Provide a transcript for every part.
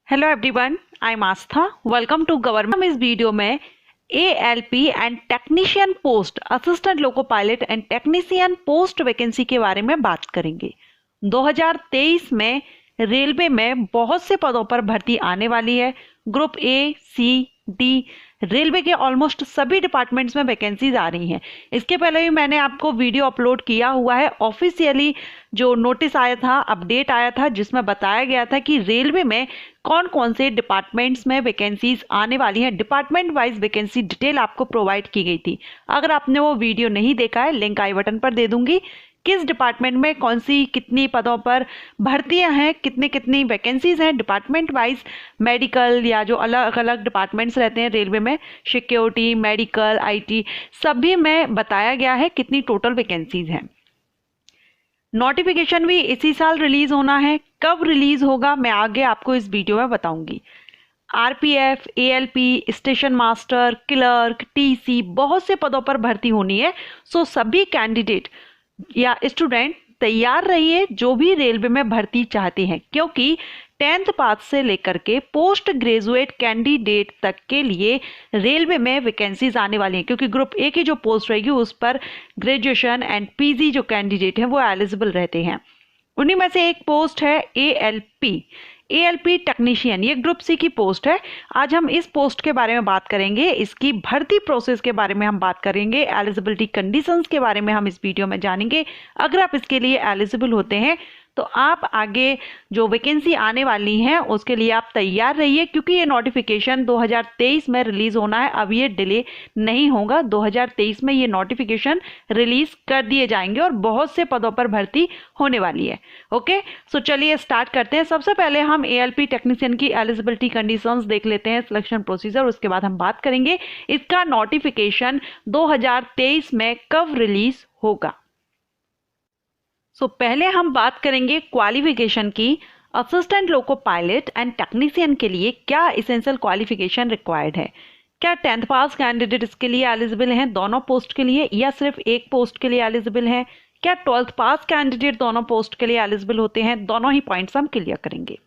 Hello everyone, I am Aastha. Welcome to government. हम इस video में ALP and technician post, assistant loco pilot and technician post vacancy के बारे में बात करेंगे। 2023 में रेलवे में बहुत से पदों पर भर्ती आने वाली है। Group A, C, D, railway के ऑलमोस्ट सभी डिपार्टमेंट्स में वैकेंसीज आ रही हैं। इसके पहले भी मैंने आपको वीडियो अपलोड किया हुआ है। ऑफिशियली जो नोटिस आया था, अपडेट आया था, जिसमें बताया गया था कि रेलवे में कौन कौन से डिपार्टमेंट्स में वैकेंसीज आने वाली हैं। डिपार्टमेंट वाइज वैकेंसी डिटेल आपको प्रोवाइड की गई थी। अगर आपने वो वीडियो नहीं देखा है, लिंक आई बटन पर दे दूंगी। किस डिपार्टमेंट में कौन सी कितनी पदों पर भर्तियां हैं, कितनी कितनी वैकेंसीज हैं, डिपार्टमेंट वाइज मेडिकल या जो अलग अलग डिपार्टमेंट्स रहते हैं रेलवे में, सिक्योरिटी, मेडिकल, आईटी, सभी में बताया गया है कितनी टोटल वैकेंसीज हैं। नोटिफिकेशन भी इसी साल रिलीज होना है। कब रिलीज होगा मैं आगे आपको इस वीडियो में बताऊंगी। RPF, ALP, station master, clerk, TC, बहुत से पदों पर भर्ती होनी है। सो सभी कैंडिडेट या स्टूडेंट तैयार रहिए जो भी रेलवे में भर्ती चाहते हैं, क्योंकि 10th पास से लेकर के पोस्ट ग्रेजुएट कैंडिडेट तक के लिए रेलवे में वैकेंसीज आने वाली हैं। क्योंकि ग्रुप ए की जो पोस्ट रहेगी उस पर ग्रेजुएशन एंड पीजी जो कैंडिडेट हैं वो एलिजिबल रहते हैं। उन्हीं में से एक पोस्ट है एएलपी टेक्नीशियन। ये ग्रुप सी की पोस्ट है। आज हम इस पोस्ट के बारे में बात करेंगे, इसकी भर्ती प्रोसेस के बारे में हम बात करेंगे, एलिजिबिलिटी कंडीशंस के बारे में हम इस वीडियो में जानेंगे। अगर आप इसके लिए एलिजिबल होते हैं तो आप आगे जो वैकेंसी आने वाली हैं उसके लिए आप तैयार रहिए, क्योंकि ये नोटिफिकेशन 2023 में रिलीज होना है। अब ये डिले नहीं होगा, 2023 में ये नोटिफिकेशन रिलीज कर दिए जाएंगे और बहुत से पदों पर भर्ती होने वाली है। ओके, सो चलिए स्टार्ट करते हैं। सबसे पहले हम एएलपी टेक्नीशियन की एलिजिबिलिटी कंडीशंस देख लेते हैं, सिलेक्शन प्रोसीजर, उसके बाद हम बात करेंगे इसका नोटिफिकेशन 2023 में कब रिलीज होगा। पहले हम बात करेंगे क्वालिफिकेशन की। Assistant loco pilot and technician के लिए क्या इसेंशियल क्वालिफिकेशन रिक्वायर्ड है? क्या 10th पास कैंडिडेट इसके लिए एलिजिबल हैं दोनों पोस्ट के लिए, या सिर्फ एक पोस्ट के लिए एलिजिबल हैं? क्या 12th पास कैंडिडेट दोनों पोस्ट के लिए एलिजिबल होते हैं? दोनों ही पॉइंट्स हम क्लियर करेंगे।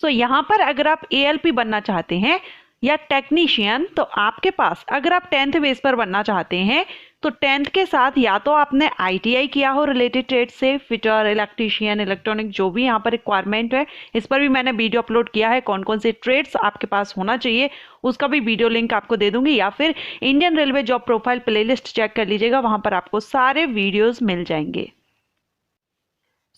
यहाँ पर अगर आप एएलपी बनना चाहते हैं या टेक्नीशियन, तो आपके पास, अगर आप 10th बेस पर बनना चाहते हैं तो 10th के साथ या तो आपने आईटीआई किया हो रिलेटेड ट्रेड से, फिटर, इलेक्ट्रीशियन, इलेक्ट्रॉनिक, जो भी यहाँ पर रिक्वायरमेंट है, इस पर भी मैंने वीडियो अपलोड किया है। कौन कौन से ट्रेड्स आपके पास होना चाहिए उसका भी वीडियो लिंक आपको दे दूंगी, या फिर Indian railway job profile playlist check कर लीजिएगा, वहां पर आपको सारे वीडियोज मिल जाएंगे।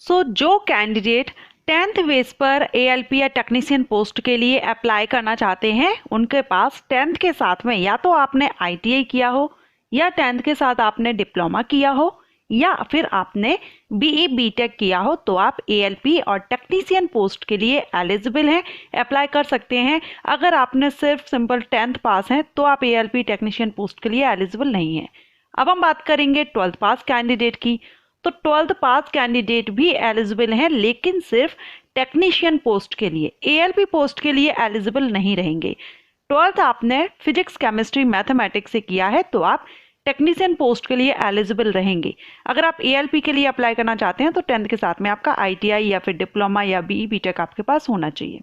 जो कैंडिडेट 10th बेस पर एएलपी या टेक्नीशियन पोस्ट के लिए अप्लाई करना चाहते हैं, उनके पास 10th के साथ में या तो आपने आईटीआई किया हो, या 10th के साथ आपने डिप्लोमा किया हो, या फिर आपने बीई बीटेक किया हो, तो आप एएलपी और टेक्नीशियन पोस्ट के लिए एलिजिबल हैं, अप्लाई कर सकते हैं। अगर आपने सिर्फ सिंपल 10th पास हैं तो आप एएलपी टेक्नीशियन पोस्ट के लिए एलिजिबल नहीं हैं। अब हम बात करेंगे 12th पास कैंडिडेट की। तो 12th पास कैंडिडेट भी एलिजिबल हैं, लेकिन सिर्फ टेक्नीशियन पोस्ट के लिए, एएलपी पोस्ट के लिए एलिजिबल नहीं रहेंगे। 12th आपने फिजिक्स, केमिस्ट्री, मैथमेटिक्स से किया है तो आप टेक्नीशियन पोस्ट के लिए एलिजिबल रहेंगे। अगर आप एएलपी के लिए अप्लाई करना चाहते हैं तो 10th के साथ में आपका आईटीआई या फिर डिप्लोमा या बीई बीटेक आपके पास होना चाहिए।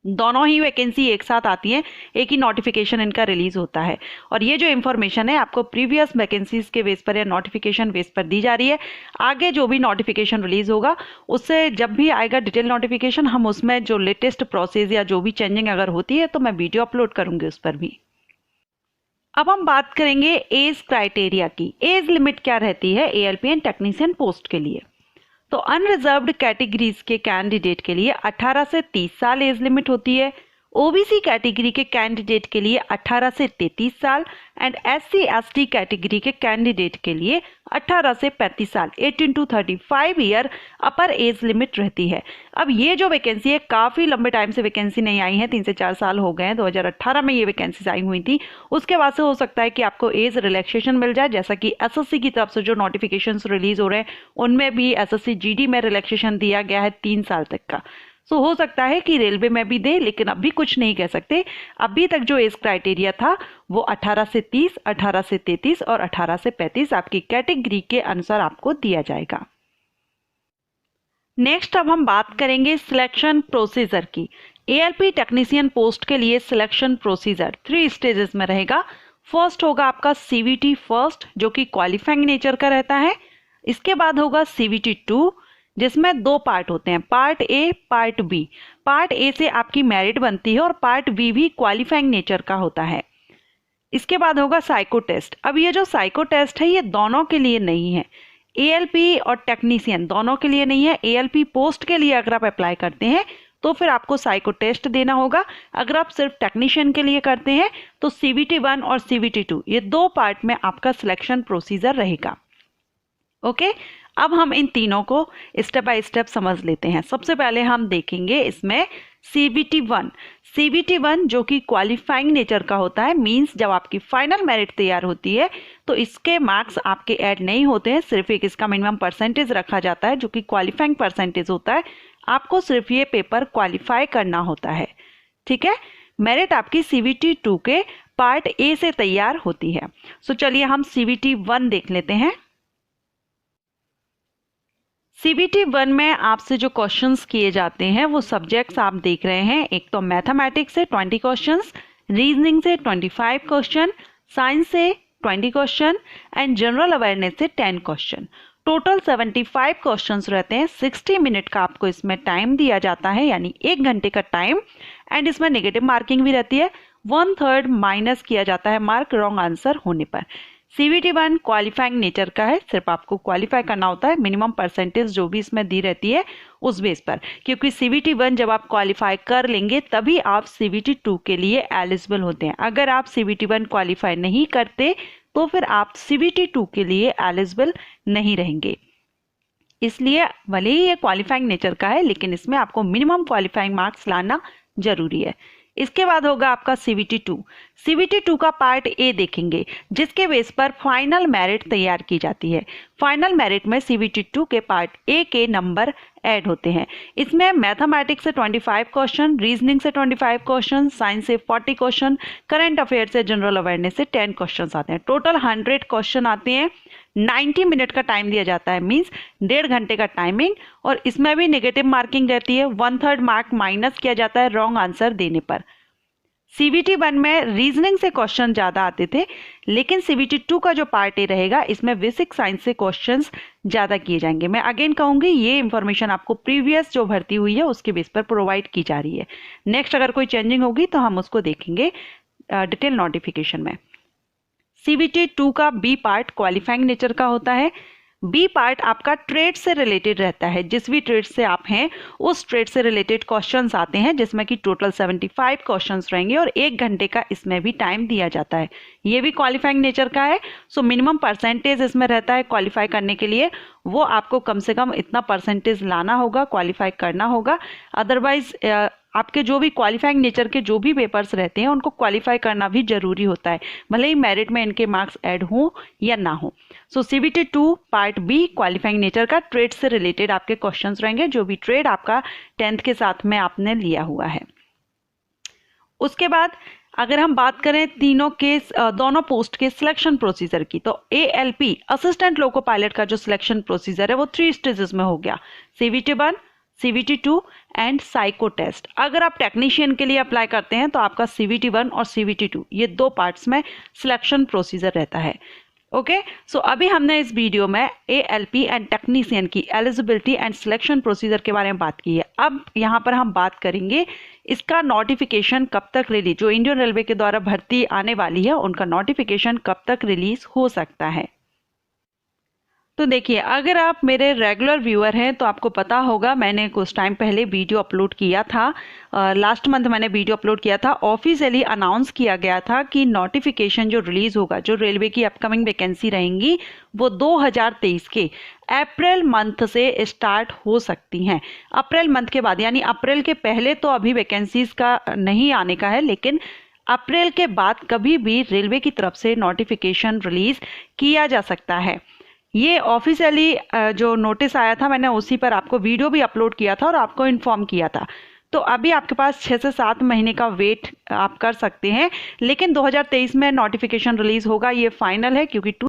दोनों ही वैकेंसी एक साथ आती है, एक ही नोटिफिकेशन इनका रिलीज होता है। और ये जो इन्फॉर्मेशन है आपको प्रीवियस वैकेंसीज के बेस पर या नोटिफिकेशन बेस पर दी जा रही है। आगे जो भी नोटिफिकेशन रिलीज होगा उससे जब भी आएगा डिटेल नोटिफिकेशन, हम उसमें जो लेटेस्ट प्रोसेस या जो भी चेंजिंग अगर होती है तो मैं वीडियो अपलोड करूंगी उस पर भी। अब हम बात करेंगे एज क्राइटेरिया की। एज लिमिट क्या रहती है एएलपी एंड टेक्नीशियन पोस्ट के लिए? तो अनरिजर्व्ड कैटेगरीज के कैंडिडेट के लिए 18 से 30 साल एज लिमिट होती है। ओबीसी कैटेगरी के कैंडिडेट के लिए 18 से 33 साल एंड एससी एसटी कैटेगरी के कैंडिडेट के लिए 18 से 35 साल, 18 to 35 year upper age limit रहती है। अब ये जो वैकेंसी है, काफ़ी लंबे टाइम से वैकेंसी नहीं आई है, 3 से 4 साल हो गए हैं। 2018 में ये वैकेंसीज आई हुई थी। उसके बाद से हो सकता है कि आपको एज रिलैक्सेशन मिल जाए, जैसा कि एसएससी की तरफ से जो नोटिफिकेशन रिलीज हो रहे हैं उनमें भी एसएससी जीडी में रिलैक्सेशन दिया गया है 3 साल तक का। हो सकता है कि रेलवे में भी दे, लेकिन अभी कुछ नहीं कह सकते। अभी तक जो एज क्राइटेरिया था वो 18 से 30, 18 से 33 और 18 से 35 आपकी कैटेगरी के अनुसार आपको दिया जाएगा। नेक्स्ट अब हम बात करेंगे सिलेक्शन प्रोसीजर की। एएलपी टेक्नीशियन पोस्ट के लिए सिलेक्शन प्रोसीजर 3 स्टेजेस में रहेगा। फर्स्ट होगा आपका सीवीटी फर्स्ट, जो कि क्वालिफाइंग नेचर का रहता है। इसके बाद होगा सीवीटी 2, जिसमें 2 पार्ट होते हैं, part A part B. Part A से आपकी मेरिट बनती है और पार्ट बी भी क्वालिफाइंग नेचर का होता है। इसके बाद होगा साइको टेस्ट। अब ये जो साइको टेस्ट है ये दोनों के लिए नहीं है, एएलपी और टेक्नीशियन दोनों के लिए नहीं है। एएलपी पोस्ट के लिए अगर आप अप्लाई करते हैं तो फिर आपको साइको टेस्ट देना होगा। अगर आप सिर्फ टेक्नीशियन के लिए करते हैं तो सीवीटी 1 और सीवीटी 2 ये 2 पार्ट में आपका सिलेक्शन प्रोसीजर रहेगा। ओके, अब हम इन तीनों को स्टेप बाय स्टेप समझ लेते हैं। सबसे पहले हम देखेंगे इसमें सीवीटी 1। सीवीटी 1 जो कि क्वालिफाइंग नेचर का होता है, मींस जब आपकी फाइनल मेरिट तैयार होती है तो इसके मार्क्स आपके ऐड नहीं होते हैं, सिर्फ एक इसका मिनिमम परसेंटेज रखा जाता है जो कि क्वालिफाइंग परसेंटेज होता है। आपको सिर्फ ये पेपर क्वालिफाई करना होता है, ठीक है। मेरिट आपकी सीवीटी 2 के पार्ट ए से तैयार होती है। सो चलिए हम सीवीटी 1 देख लेते हैं। सीवीटी 1 में आपसे जो क्वेश्चंस किए जाते हैं वो सब्जेक्ट्स आप देख रहे हैं। एक तो मैथमेटिक्स से 20 क्वेश्चंस, रीजनिंग से 25 क्वेश्चन, साइंस से 20 क्वेश्चन एंड जनरल अवेयरनेस से 10 क्वेश्चन। टोटल 75 क्वेश्चंस रहते हैं। 60 मिनट का आपको इसमें टाइम दिया जाता है, यानी 1 घंटे का टाइम। एंड इसमें नेगेटिव मार्किंग भी रहती है, 1/3 माइनस किया जाता है मार्क रॉन्ग आंसर होने पर। सीवीटी 1 क्वालिफाइंग नेचर का है, सिर्फ आपको क्वालिफाई करना होता है, मिनिमम परसेंटेज जो भी इसमें दी रहती है उस बेस पर। क्योंकि सीवीटी 1 जब आप क्वालिफाई कर लेंगे तभी आप सीवीटी 2 के लिए एलिजिबल होते हैं। अगर आप सीवीटी 1 क्वालिफाई नहीं करते तो फिर आप सीवीटी 2 के लिए एलिजिबल नहीं रहेंगे। इसलिए भले ही ये क्वालिफाइंग नेचर का है लेकिन इसमें आपको मिनिमम क्वालिफाइंग मार्क्स लाना जरूरी है। इसके बाद होगा आपका सीवीटी 2। सीवीटी 2 का पार्ट ए देखेंगे, जिसके बेस पर फाइनल मेरिट तैयार की जाती है। फाइनल मेरिट में सीवीटी 2 के पार्ट ए के नंबर ऐड होते हैं। इसमें मैथमेटिक्स से 25 क्वेश्चन, रीजनिंग से 25 क्वेश्चन, साइंस से 40 क्वेश्चन, करंट अफेयर से जनरल अवेयरनेस से 10 क्वेश्चन आते हैं। टोटल 100 क्वेश्चन आते हैं। 90 मिनट का टाइम दिया जाता है, मींस 1.5 घंटे का टाइमिंग। और इसमें भी नेगेटिव मार्किंग रहती है, 1/3 मार्क माइनस किया जाता है रॉन्ग आंसर देने पर। सीवीटी 1 में रीजनिंग से क्वेश्चन ज़्यादा आते थे, लेकिन सीवीटी 2 का जो पार्ट ए रहेगा इसमें बेसिक साइंस से क्वेश्चंस ज़्यादा किए जाएंगे। मैं अगेन कहूँगी ये इन्फॉर्मेशन आपको प्रीवियस जो भर्ती हुई है उसके बेस पर प्रोवाइड की जा रही है। नेक्स्ट अगर कोई चेंजिंग होगी तो हम उसको देखेंगे डिटेल नोटिफिकेशन में। सीवीटी 2 का बी पार्ट क्वालिफाइंग नेचर का होता है। बी पार्ट आपका ट्रेड से रिलेटेड रहता है, जिस भी ट्रेड से आप हैं उस ट्रेड से रिलेटेड क्वेश्चंस आते हैं, जिसमें कि टोटल 75 क्वेश्चंस रहेंगे और 1 घंटे का इसमें भी टाइम दिया जाता है। ये भी क्वालिफाइंग नेचर का है। सो मिनिमम परसेंटेज इसमें रहता है क्वालिफाई करने के लिए, वो आपको कम से कम इतना परसेंटेज लाना होगा, क्वालिफाई करना होगा। अदरवाइज आपके जो भी क्वालिफाइंग नेचर के जो भी पेपर्स रहते हैं उनको क्वालिफाई करना भी जरूरी होता है, भले ही मेरिट में इनके मार्क्स ऐड हों या ना हो। So CVT 2 part B qualifying nature का ट्रेड से रिलेटेड आपके क्वेश्चंस रहेंगे, जो भी ट्रेड आपका 10th के साथ में आपने लिया हुआ है। उसके बाद अगर हम बात करें तीनों के दोनों पोस्ट के सिलेक्शन प्रोसीजर की, तो एएलपी असिस्टेंट लोको पायलट का जो सिलेक्शन प्रोसीजर है वो 3 स्टेजेस में हो गया, CBT 1, CBT 2 and psycho test. अगर आप टेक्नीशियन के लिए अप्लाई करते हैं तो आपका सीवीटी 1 और सीवीटी 2 ये 2 पार्ट्स में सिलेक्शन प्रोसीजर रहता है। ओके, सो अभी हमने इस वीडियो में एएलपी एंड टेक्नीशियन की एलिजिबिलिटी एंड सिलेक्शन प्रोसीजर के बारे में बात की है। अब यहाँ पर हम बात करेंगे इसका नोटिफिकेशन कब तक रिलीज, जो इंडियन रेलवे के द्वारा भर्ती आने वाली है उनका नोटिफिकेशन कब तक रिलीज हो सकता है। तो देखिए, अगर आप मेरे रेगुलर व्यूअर हैं तो आपको पता होगा मैंने कुछ टाइम पहले वीडियो अपलोड किया था, लास्ट मंथ मैंने वीडियो अपलोड किया था। ऑफिशियली अनाउंस किया गया था कि नोटिफिकेशन जो रिलीज होगा, जो रेलवे की अपकमिंग वैकेंसी रहेंगी वो 2023 के अप्रैल मंथ से स्टार्ट हो सकती हैं। अप्रैल मंथ के बाद, यानी अप्रैल के पहले तो अभी वैकेंसीज का नहीं आने का है, लेकिन अप्रैल के बाद कभी भी रेलवे की तरफ से नोटिफिकेशन रिलीज किया जा सकता है। ये ऑफिशियली जो नोटिस आया था मैंने उसी पर आपको वीडियो भी अपलोड किया था और आपको इन्फॉर्म किया था। तो अभी आपके पास 6 से 7 महीने का वेट आप कर सकते हैं, लेकिन 2023 में नोटिफिकेशन रिलीज होगा, ये फाइनल है, क्योंकि